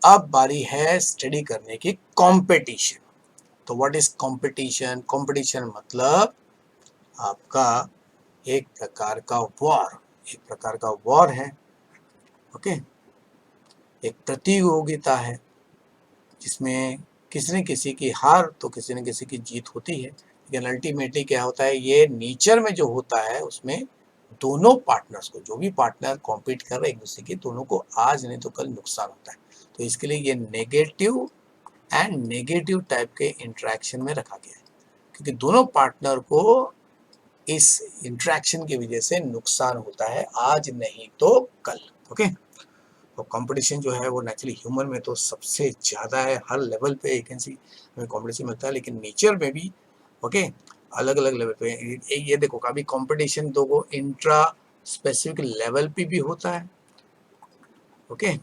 अब बारी है स्टडी करने की कंपटीशन। तो व्हाट इज कंपटीशन? कंपटीशन मतलब आपका एक प्रकार का वॉर है। ओके, एक प्रतियोगिता है जिसमें किसी न किसी की हार तो किसी न किसी की जीत होती है, लेकिन अल्टीमेटली क्या होता है, ये नेचर में जो होता है उसमें दोनों पार्टनर्स को, जो भी पार्टनर कॉम्पीट कर रहे हैं एक दूसरे की, दोनों को आज नहीं तो कल नुकसान होता है। तो इसके लिए ये नेगेटिव टाइप के इंटरेक्शन में रखा गया है, क्योंकि दोनों पार्टनर को इस इंटरेक्शन की वजह से नुकसान होता है आज नहीं तो कल। ओके, तो कंपटीशन जो है वो नेचुरली ह्यूमन में तो सबसे ज़्यादा है, हर लेवल पे एक हमें कंपटीशन मिलता है, लेकिन नेचर में भी ओके अलग अलग लेवल पे। ये देखो, कभी कंपटीशन दो इंट्रा स्पेसिफिक लेवल पे भी होता है। ओके,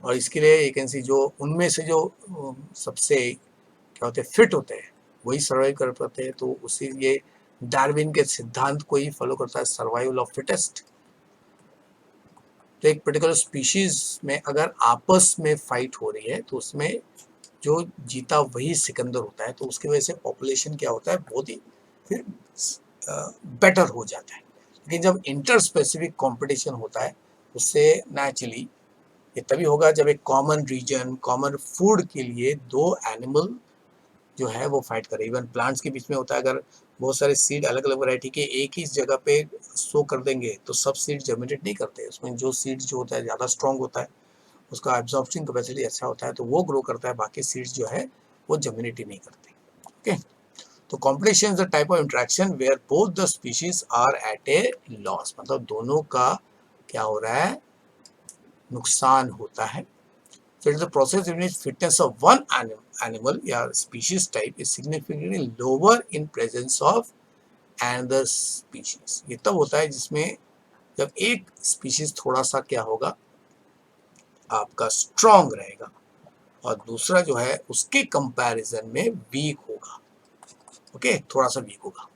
और इसके लिए एक जो उनमें से जो सबसे क्या होते हैं फिट होते हैं वही सर्वाइव कर पाते हैं, तो उसी ये डार्विन के सिद्धांत को ही फॉलो करता है, सर्वाइवल ऑफ फिटेस्ट। तो एक पर्टिकुलर स्पीशीज में अगर आपस में फाइट हो रही है तो उसमें जो जीता वही सिकंदर होता है, तो उसकी वजह से पॉपुलेशन क्या होता है, बहुत ही फिर बेटर हो जाता है। लेकिन जब इंटर स्पेसिफिक कंपटीशन होता है उससे नेचुरली ये तभी होगा जब एक कॉमन रीजन, कॉमन फूड के लिए दो एनिमल जो है वो फाइट करे। इवन प्लांट्स के बीच में होता है, अगर बहुत सारे सीड अलग अलग वैरायटी के एक ही जगह पे सो कर देंगे तो सब सीड जर्मिनेट नहीं करते। उसमें जो सीड जो होता है ज़्यादा स्ट्रॉन्ग होता है, उसका एब्जॉर्प्शन कैपेसिटी अच्छा होता है, तो वो ग्रो करता है, बाकी सीड्स जो है वो जर्मिनेट ही नहीं करते। ओके, तो competition is the type of interaction where both the species are at a loss, मतलब दोनों का क्या हो रहा है, नुकसान होता है। So it is a process in which fitness of one animal या species type is significantly lower in presence of another species। ये तब होता है जिसमें जब एक स्पीशीज थोड़ा सा क्या होगा, आपका स्ट्रॉन्ग रहेगा, और दूसरा जो है उसके कंपैरिजन में वीक होगा। ओके, थोड़ा सा वीक होगा।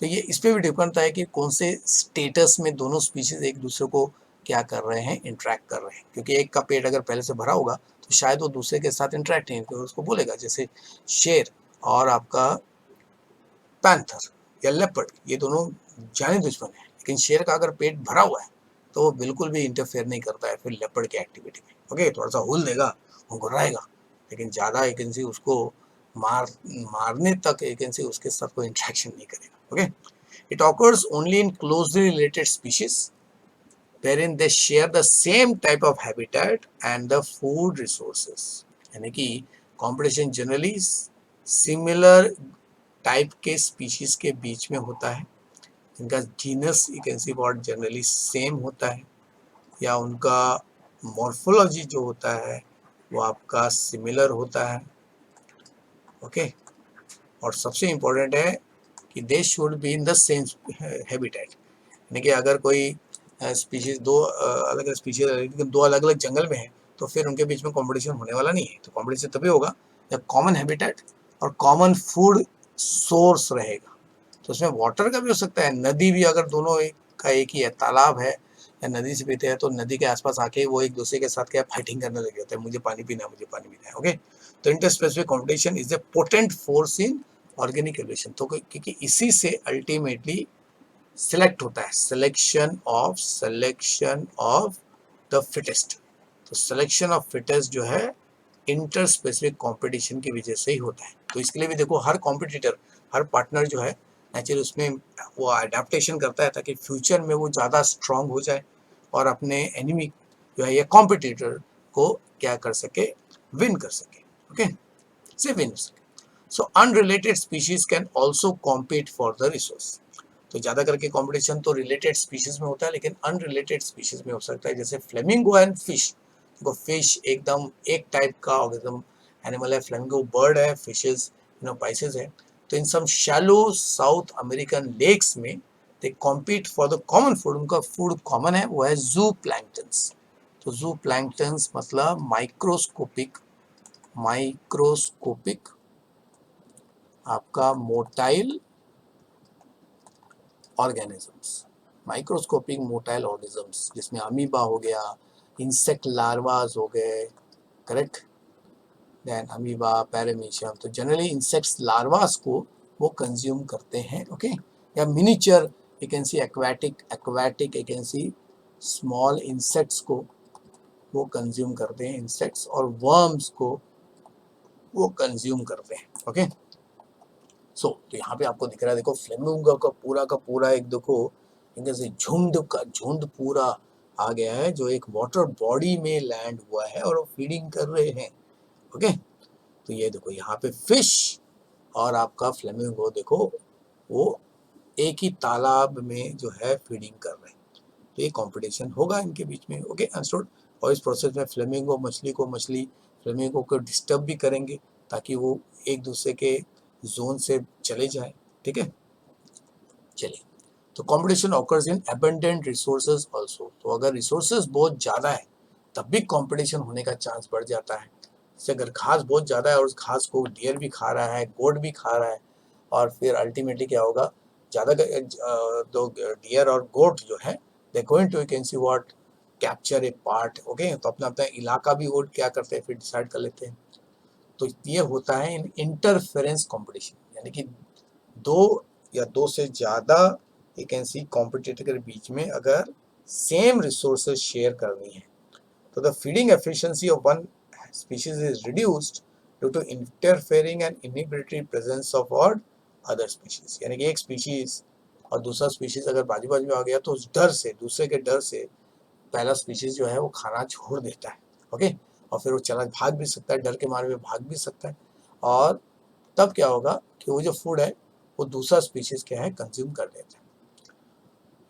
तो ये इस पे भी डिपेंड करता है कि कौन से स्टेटस में दोनों स्पीशीज एक दूसरे को क्या कर रहे हैं, इंटरेक्ट कर रहे हैं। क्योंकि एक का पेट अगर पहले से भरा होगा तो शायद वो दूसरे के साथ इंटरेक्ट नहीं करेगा, उसको बोलेगा। जैसे शेर और आपका पैंथर या लेपर्ड, ये दोनों जाने दुश्मन है, लेकिन शेर का अगर पेट भरा हुआ है तो वो बिल्कुल भी इंटरफेयर नहीं करता है फिर लेपर्ड की एक्टिविटी में। ओके, थोड़ा सा हुल देगा, वो घुर्राएगा, लेकिन ज़्यादा एक उसको मारने तक एक उसके साथ कोई इंटरेक्शन नहीं करेगा। Okay, it occurs only in closely related species wherein they share the same type of habitat and the food resources। यानी कि competition generally similar type के species के बीच में होता है, इनका genus you can see what generally same होता है, या उनका morphology जो होता है वो आपका similar होता है। ओके, और सबसे इम्पोर्टेंट है कि they should be in the same habitat. यानी कि अगर कोई स्पीशीज दो अलग अलग स्पीशीज लेकिन दो अलग अलग जंगल में है तो फिर उनके बीच में कंपटीशन होने वाला नहीं है। तो कंपटीशन तभी होगा जब कॉमन हैबिटेट और कॉमन फूड सोर्स रहेगा। तो उसमें वाटर का भी हो सकता है, नदी भी अगर दोनों एक ही है, तालाब है या नदी से पीते हैं, तो नदी के आसपास आके वो एक दूसरे के साथ क्या फाइटिंग करने लग जाता है, मुझे पानी पीना है, मुझे पानी पीना है। ओके, तो interspecific competition is a potent force in organic evolution. तो क्योंकि इसी से अल्टीमेटली सिलेक्ट होता है, सिलेक्शन ऑफ द फिटेस्ट। तो सिलेक्शन ऑफ फिटेस्ट जो है इंटर स्पेसिफिक कंपटीशन की वजह से ही होता है। तो इसके लिए भी देखो, हर कॉम्पिटिटर, हर पार्टनर जो है नेचुरली उसमें वो अडेप्टेशन करता है ताकि फ्यूचर में वो ज़्यादा स्ट्रांग हो जाए और अपने एनिमी जो है या कॉम्पिटिटर को क्या कर सके, विन कर सके। ओके, से विन हो सके। So unrelated species can also compete for the resource. तो ज़्यादा करके कंपटीशन तो रिलेटेड स्पीशीज में होता है, लेकिन अनरिलेटेड स्पीशीज में हो सकता है, जैसे फ्लेमिंगो एंड फिश। देखो, फिश एकदम एक टाइप का एकदम एनिमल है, फ्लेमिंगो बर्ड है, फिशेज पाइसेस है। तो in some shallow South American lakes में they compete for the common food. उनका फूड कॉमन है, वो है जू प्लैंक्टन्स। तो जू प्लैंक्टन्स मतलब माइक्रोस्कोपिक आपका motile organisms, microscopic motile organisms, जिसमें अमीबा हो गया इंसेक्ट लार्वास हो गए, करेक्ट, देन अमीबा, पैरामीशियम, तो जनरली इंसेक्ट्स लार्वास को वो कंज्यूम करते हैं, ओके, या miniature you can see aquatic you can see small insects को वो कंज्यूम करते हैं, इंसेक्ट्स और वर्म्स को वो कंज्यूम करते हैं, ओके। सो तो यहाँ पे आपको दिख रहा है, देखो फ्लेमिंगो का पूरा एक देखो इनके झुंड का झुंड पूरा आ गया है, जो एक वाटर बॉडी में लैंड हुआ है और वो फीडिंग कर रहे हैं, ओके। तो ये देखो यहाँ पे फिश और आपका फ्लेमिंगो देखो वो एक ही तालाब में जो है फीडिंग कर रहे हैं, तो ये कंपटीशन होगा इनके बीच में, ओके, अंडरस्टूड। और इस प्रोसेस में फ्लेमिंगो मछली फ्लेमिंगो को डिस्टर्ब भी करेंगे ताकि वो एक दूसरे के जोन से चले जाए, ठीक है। चलिए, तो competition occurs in abundant resources also, तो अगर रिसोर्सेज बहुत ज़्यादा है तब भी कंपटीशन होने का चांस बढ़ जाता है। जैसे अगर घास बहुत ज़्यादा है और उस घास को डियर भी खा रहा है, गोट भी खा रहा है, और फिर अल्टीमेटली क्या होगा, ज़्यादा तो डियर और गोट जो है they going to you can see what capture a part, okay, तो अपना अपना इलाका भी वो क्या करते हैं फिर डिसाइड कर लेते हैं। तो ये होता है इन इंटरफेरेंस कंपटीशन, यानी कि दो या दो से ज़्यादा यू कैन सी कॉम्पिटिटर के बीच में अगर सेम रिसोर्सेज शेयर करनी है, तो the feeding efficiency of one species is reduced due to interfering and inhibitory presence of और अदर स्पीशीज, यानी कि एक स्पीशीज और दूसरा स्पीशीज अगर बाजू बाजू में आ गया तो उस डर से, दूसरे के डर से पहला स्पीशीज जो है वो खाना छोड़ देता है, ओके, और फिर वो चला भाग भी सकता है, डर के मारे में भाग भी सकता है, और तब क्या होगा कि वो जो फूड है वो दूसरा स्पीशीज क्या है कंज्यूम कर लेता है,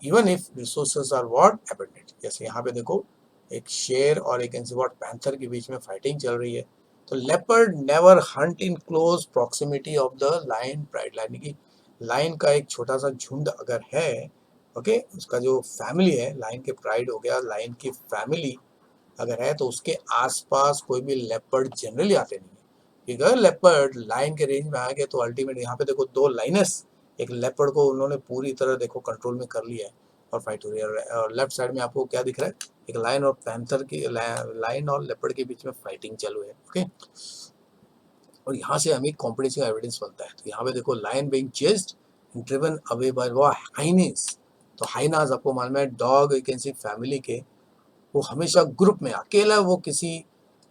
even if resources are what abundant. जैसे यहाँ पे देखो एक शेर और एक व्हाट पैंथर के बीच में फाइटिंग चल रही है, तो leopard never hunt in close proximity of the lion pride, यानी कि लायन का एक छोटा सा झुंड अगर है, ओके, उसका जो फैमिली है, लायन के प्राइड हो गया, लायन की फैमिली अगर है, तो उसके आसपास कोई भी लेपर्ड जनरली आते नहीं है। अगर लेपर्ड लाइन के रेंज में आ गए तो अल्टीमेट यहाँ पे देखो दो लाइनस एक लेपर्ड को उन्होंने पूरी तरह देखो कंट्रोल में कर लिया है और फाइट हो रही है, और लेफ्ट साइड में आपको क्या दिख रहा है, एक लाइन और पैंथर की लाइन और लेपर्ड के बीच में फाइटिंग चालू है, ओके। और यहाँ से हमें कॉम्पिटिशन एविडेंस बनता है, तो यहाँ पे देखो lion being chased driven away by hyenas, तो हाइनास आपको मालूम है dog you can see family के, वो हमेशा ग्रुप में, अकेला वो किसी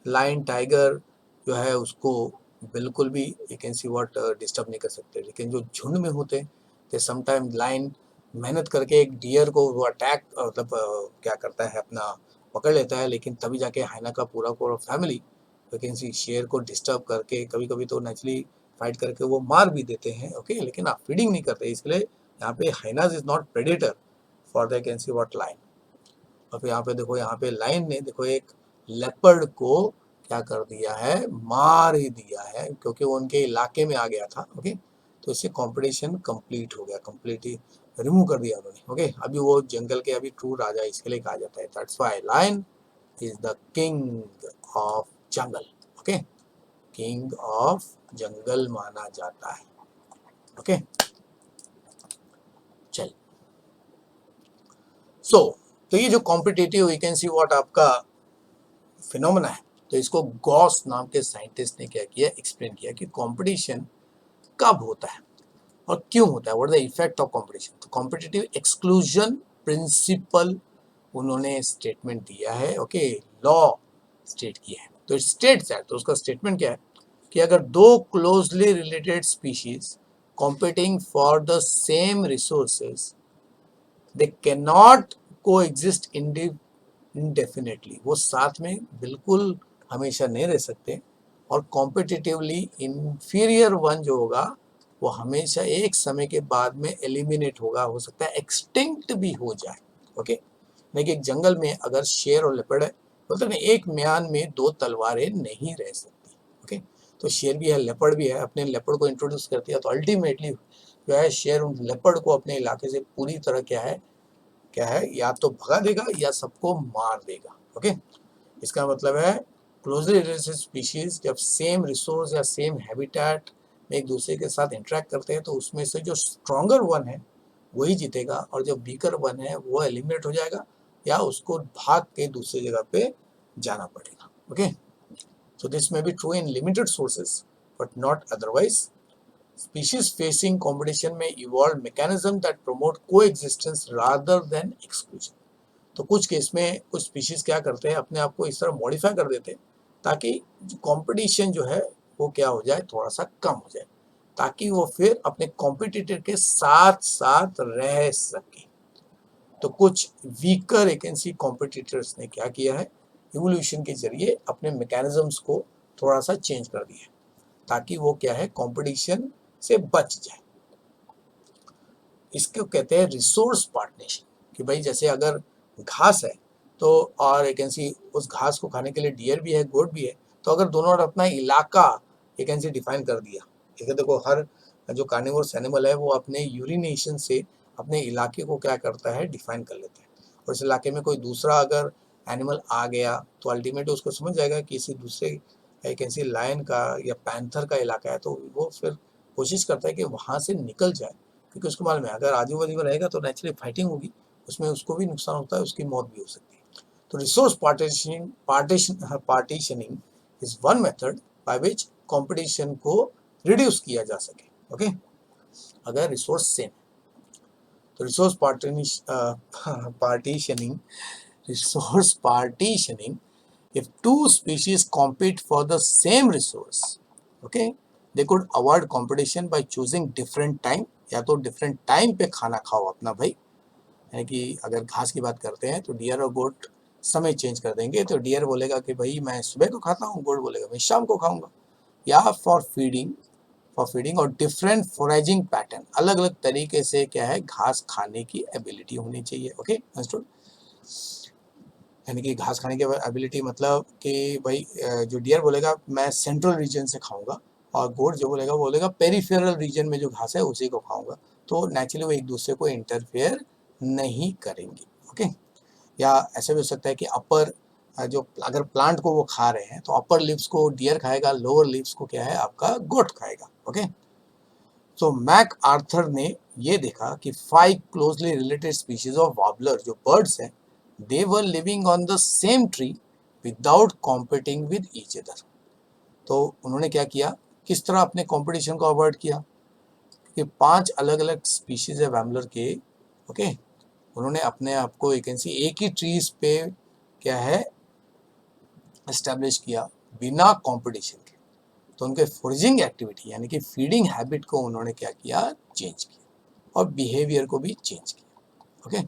लायन टाइगर जो है उसको बिल्कुल भी you can see what disturb नहीं कर सकते, लेकिन जो झुंड में होते हैं तो समटाइम लायन मेहनत करके एक डियर को वो अटैक मतलब क्या करता है अपना पकड़ लेता है, लेकिन तभी जाके हाइना का पूरा पूरा फैमिली यू कैन सी शेर को डिस्टर्ब करके कभी कभी तो नेचुरली फाइट करके वो मार भी देते हैं, ओके, लेकिन आप फीडिंग नहीं करते, इसलिए यहाँ पे hyenas is not predator for the can see what line. और फिर यहाँ पे देखो, यहाँ पे लाइन ने देखो एक लेपर्ड को क्या कर दिया है, मार ही दिया है, क्योंकि वो उनके इलाके में आ गया था, ओके, तो इससे कंपटीशन कंप्लीट हो गया, कंप्लीटली रिमूव कर दिया उन्होंने, ओके। अभी वो जंगल के अभी ट्रू राजा इसके लिए कहा जाता है, that's why lion is the king of jungle, okay, king of jungle माना जाता है, ओके। चल सो तो ये जो competitive you can see what आपका फिनोमेना है, तो इसको गॉस नाम के साइंटिस्ट ने क्या किया, एक्सप्लेन किया कि कंपटीशन कब होता है और क्यों होता है, what the effect of competition. तो कॉम्पिटिटिव एक्सक्लूजन प्रिंसिपल उन्होंने स्टेटमेंट दिया है, ओके, लॉ स्टेट किया है, तो स्टेट्स है, तो उसका स्टेटमेंट क्या है कि अगर दो closely related species competing for the same resources they can not को एग्जिस्ट इनडेफिनेटली, वो साथ में बिल्कुल हमेशा नहीं रह सकते, और कॉम्पिटिटिवली इंफीरियर वन जो होगा वो हमेशा एक समय के बाद में एलिमिनेट होगा, हो सकता है एक्सटिंक्ट भी हो जाए, ओके। लेकिन एक जंगल में अगर शेर और लेपर्ड है, बोलते ना एक म्यान में दो तलवारें नहीं रह सकती, ओके, तो शेर भी है लेपर्ड भी है, अपने लेपर्ड को इंट्रोड्यूस करती है, तो अल्टीमेटली जो है शेर उन लेपर्ड को अपने इलाके से पूरी तरह क्या है या तो भगा देगा या सबको मार देगा, ओके। इसका मतलब है क्लोजली रिलेटेड स्पीशीज जब सेम रिसोर्स या सेम हैबिटेट में एक दूसरे के साथ इंटरेक्ट करते हैं, तो उसमें से जो स्ट्रॉन्गर वन है वही जीतेगा, और जो वीकर वन है वो एलिमिनेट हो जाएगा, या उसको भाग के दूसरी जगह पे जाना पड़ेगा। Okay, so this may be true in limited sources but not otherwise. Species facing competition में evolve mechanism that promote coexistence rather than exclusion. तो कुछ केस में कुछ स्पीशीज क्या करते हैं, अपने आप को इस तरह मॉडिफाई कर देते हैं ताकि कंपटीशन जो है वो क्या हो जाए, थोड़ा सा कम हो जाए, ताकि वो फिर अपने कॉम्पिटिटर के साथ साथ रह सके। तो कुछ वीकर एकेंसी कॉम्पिटिटर्स ने क्या किया है, इवोल्यूशन के जरिए अपने मैकेनिज्म्स को थोड़ा सा चेंज कर दिया ताकि वो क्या है, कंपटीशन से बच जाए। इसको कहते हैं रिसोर्स पार्टनरशिप, कि भाई जैसे अगर घास है तो और एक ऐसी उस घास को खाने के लिए डियर भी है, गोट भी है, तो अगर दोनों ने अपना इलाका एक ऐसी डिफाइन कर दिया, ठीक है, देखो हर जो कार्निवोरस एनिमल है वो अपने यूरिनेशन से अपने इलाके को क्या करता है, डिफाइन कर लेता है। और इस इलाके में कोई दूसरा अगर एनिमल आ गया तो अल्टीमेटली उसको समझ जाएगा कि किसी दूसरे एक ऐसी लायन का या पैंथर का इलाका है, तो वो फिर कोशिश करता है कि वहाँ से निकल जाए, क्योंकि उसको मालूम है अगर आजू बाजू में रहेगा तो नेचुरली फाइटिंग होगी, उसमें उसको भी नुकसान होता है, उसकी मौत भी हो सकती है। तो resource partitioning is one method by which competition को रिड्यूस किया जा सके। ओके, अगर रिसोर्स सेम, तो resource partitioning resource partitioning, if two species compete for the same resource, okay, they could avoid competition by choosing different time, या तो different time पे खाना खाओ अपना भाई, यानी कि अगर घास की बात करते हैं तो डियर और गोट समय चेंज कर देंगे, तो डियर बोलेगा कि भाई मैं सुबह को खाता हूँ, गोट बोलेगा मैं शाम को खाऊंगा। या फॉर फीडिंग और डिफरेंट फोरेजिंग पैटर्न, अलग अलग तरीके से क्या है, घास खाने की एबिलिटी होनी चाहिए। Okay, understood. यानी कि घास खाने की एबिलिटी मतलब कि भाई जो डियर बोलेगा मैं सेंट्रल रीजन से खाऊंगा, और गोट जो बोलेगा वो बोलेगा पेरिफेरल रीजन में जो घास है उसी को खाऊंगा, तो नेचुरली वो एक दूसरे को इंटरफेयर नहीं करेंगे। ओके, या ऐसा भी हो सकता है कि अपर जो अगर प्लांट को वो खा रहे हैं तो अपर लिव्स को डियर खाएगा, लोअर लिव्स को क्या है आपका गोट खाएगा। ओके, तो मैक आर्थर ने ये देखा कि 5 closely related species of warbler जो बर्ड्स हैं, they were living on the same tree without competing with each other। तो उन्होंने क्या किया, किस तरह अपने कंपटीशन को अवॉइड किया, कि 5 अलग अलग स्पीशीज है वैम्बलर के। ओके, उन्होंने अपने आप को एक ही ट्रीज पे क्या है एस्टेब्लिश किया बिना कंपटीशन के। तो उनके फोर्जिंग एक्टिविटी यानी कि फीडिंग हैबिट को उन्होंने क्या किया, चेंज किया, और बिहेवियर को भी चेंज किया। ओके,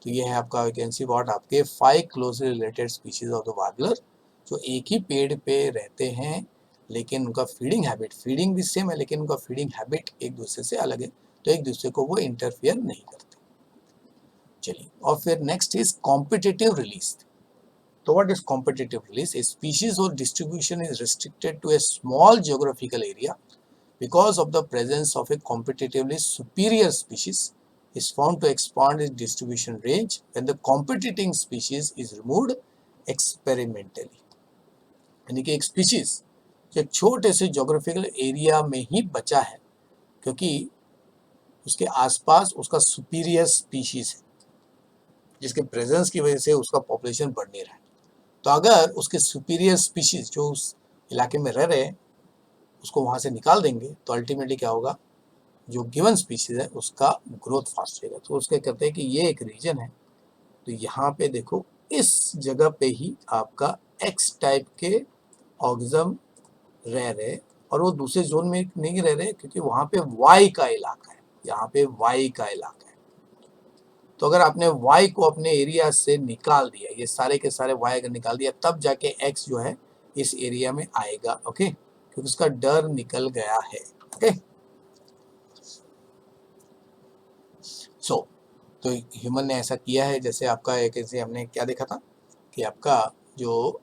तो ये है आपका वैकेंसी वॉट आपके 5 closely related species of the warbler, जो एक ही पेड़ पे रहते हैं लेकिन उनका फीडिंग भी सेम है, लेकिन उनका फीडिंग हैबिट एक दूसरे से अलग है, तो एक दूसरे को वो इंटरफियर नहीं करते। चलिए, और फिर नेक्स्ट इज कॉम्पिटिटिव रिलीज। तो what is competitive release? A species और distribution is restricted to a small geographical area because of the presence of a competitively superior species is found to expand its distribution range when the competing species is removed experimentally। यानी कि एक species जो एक छोटे से geographical area में ही बचा है क्योंकि उसके आसपास उसका सुपीरियर स्पीशीज है जिसके प्रेजेंस की वजह से उसका पॉपुलेशन बढ़ नहीं रहा है। तो अगर उसके सुपीरियर स्पीशीज जो उस इलाके में रह रहे हैं उसको वहाँ से निकाल देंगे तो अल्टीमेटली क्या होगा, जो गिवन स्पीशीज है उसका ग्रोथ फास्ट होगा। तो उसके कहते हैं कि ये एक रीजन है, तो यहाँ पे देखो इस जगह पे ही आपका एक्स टाइप के ऑर्गेनिज्म रह रहे, और वो दूसरे जोन में नहीं रह रहे क्योंकि वहाँ पे वाई का इलाका है, यहाँ पे वाई का इलाका है। तो अगर आपने वाई को अपने एरिया से निकाल दिया, ये सारे के सारे वाई अगर निकाल दिया, तब जाके एक्स जो है इस एरिया में आएगा। ओके, क्योंकि उसका डर निकल गया है। ओके, सो तो ह्यूमन ने ऐसा किया है, जैसे आपका एक ऐसे हमने क्या देखा था कि आपका जो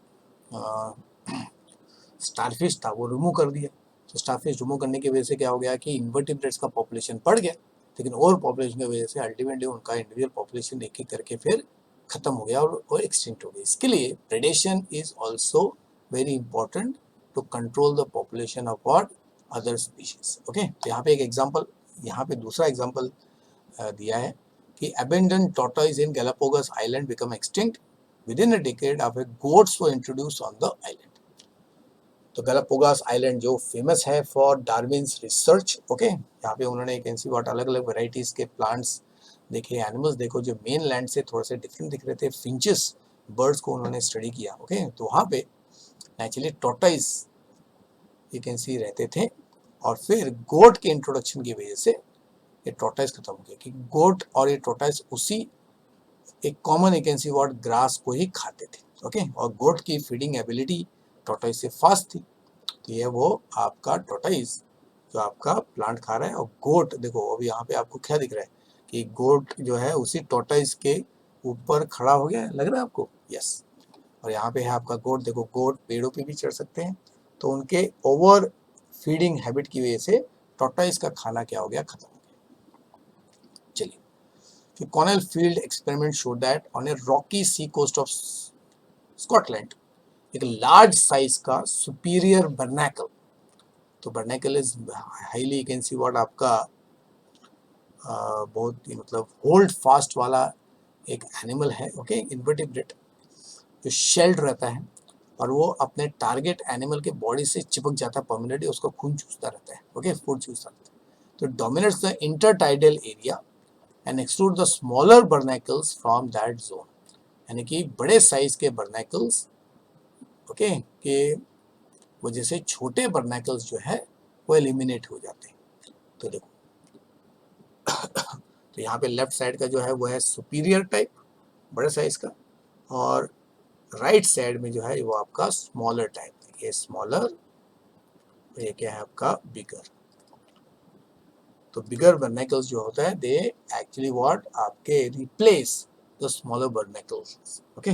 स्टारफिश था वो रिमूव कर दिया। तो स्टारफिश रिमूव करने की वजह से क्या हो गया कि इन्वर्टिब्रेट्स का पॉपुलेशन बढ़ गया, लेकिन ओवर पॉपुलेशन की वजह से अल्टीमेटली उनका इंडिविजुअल पॉपुलेशन एक एक करके फिर खत्म हो गया और एक्सटिंक्ट हो गया। इसके लिए predation is also very important to control the population of what other species. Okay, तो यहाँ पे एक एग्जाम्पल, यहाँ पे दूसरा एग्जाम्पल दिया है कि abandoned tortoise in Galapagos Island become extinct within a decade after goats were introduced on the island. तो गैलापागोस आइलैंड जो फेमस है फॉर डार्विन्स रिसर्च, ओके, यहाँ पे उन्होंने कैन सी व्हाट अलग अलग वेराइटीज के प्लांट्स देखे, एनिमल्स देखो जो मेन लैंड से थोड़े से डिफरेंट दिख रहे थे, फिंचेस बर्ड्स को उन्होंने स्टडी किया, ओके, तो वहाँ पे नेचुरली टॉर्टोइस यू कैन सी रहते थे, और फिर गोट के इंट्रोडक्शन की वजह से ये टॉर्टोइस खत्म हो गया, कि गोट और ये टॉर्टोइस उसी एक common you can see what grass को ही खाते थे, ओके, और गोट की फीडिंग एबिलिटी टॉर्टोइस से फास्ट थी, तो ये वो आपका टॉर्टोइस जो आपका प्लांट खा रहा है, और गोट देखो अभी यहाँ पे आपको क्या दिख रहा है कि गोट जो है उसी टॉर्टोइस के ऊपर खड़ा हो गया है, लग रहा है आपको, यस, और यहाँ पे है आपका गोट, देखो गोट पेड़ों पे भी चढ़ सकते हैं, तो उनके ओवर फीडिंग हैबिट की वजह से टॉर्टोइस का खाना क्या हो गया, खत्म हो गया। चलिए, फिर Connell field experiment show that on a rocky sea coast of Scotland एक लार्ज साइज का सुपीरियर बर्नैकल, तो barnacle is highly you can see what आपका बहुत ही मतलब होल्ड फास्ट वाला एक एनिमल है, ओके, इन्वर्टिब्रेट, जो शेल्ड रहता है और वो अपने टारगेट एनिमल के बॉडी से चिपक जाता है परमानेंटली, उसका खून चूसता रहता है, ओके, फूड चूसता रहता है, तो dominates the intertidal area and exclude the smaller बर्नैकल्स from that zone, यानी कि बड़े साइज के बर्नैकल्स, ओके, के वजह से छोटे बर्नैकल्स जो है वो एलिमिनेट हो जाते हैं। तो देखो तो यहाँ पे लेफ्ट साइड का जो है वो है सुपीरियर टाइप बड़े साइज का, और राइट साइड में जो है वो आपका स्मॉलर टाइप, ये स्मॉलर, ये क्या है आपका बिगर, तो बिगर बर्नैकल्स जो होता है दे एक्चुअली व्हाट आपके रिप्लेस द स्मॉलर बर्नैकल्स, ओके।